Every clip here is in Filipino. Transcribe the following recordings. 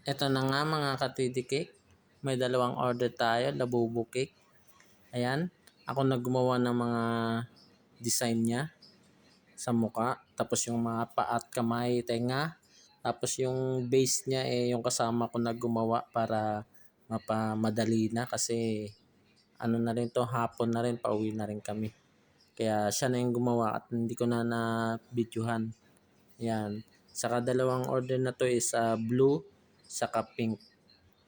Ito na nga mga ka-TD Cake. May dalawang order tayo, labubu cake. Ayan, ako na gumawa ng mga design niya sa muka. Tapos yung mga paa at kamay, tenga. Tapos yung base niya yung kasama ko na gumawa para mapamadali na kasi ano na rin to, hapon na rin, pauwi na rin kami. Kaya siya na yung gumawa at hindi ko na-videohan. Ayan. Saka dalawang order na to is blue saka pink.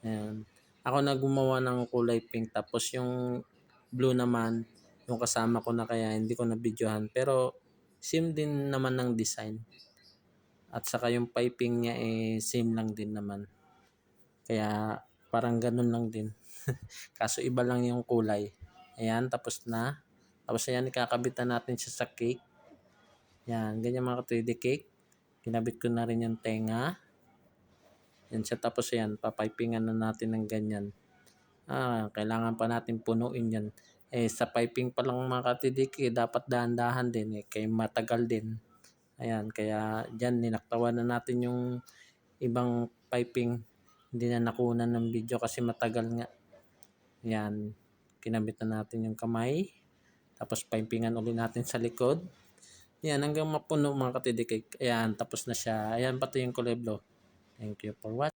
Ayan. Ako na gumawa ng kulay pink tapos yung blue naman yung kasama ko na kaya hindi ko na videohan pero same din naman ng design. At saka yung piping niya same lang din naman. Kaya parang ganun lang din. Kaso iba lang yung kulay. Ayan, tapos na. Tapos ayan, ikakabitan natin siya sa cake. Yan, ganyan mga 3D cake. Kinabit ko na rin yung tenga. Yan siya, tapos yan, papipingan na natin ng ganyan. Kailangan pa natin punuin yan. Sa piping pa lang mga katidik, dapat dahan-dahan din kaya matagal din. Ayan, kaya dyan, ninaktawan na natin yung ibang piping. Hindi na nakunan ng video kasi matagal nga. Yan, kinabit na natin yung kamay. Tapos pipingan ulit natin sa likod. Yan, hanggang mapuno mga katidik. Ayan, tapos na siya. Ayan, pati yung kulay blue. Thank you for watching.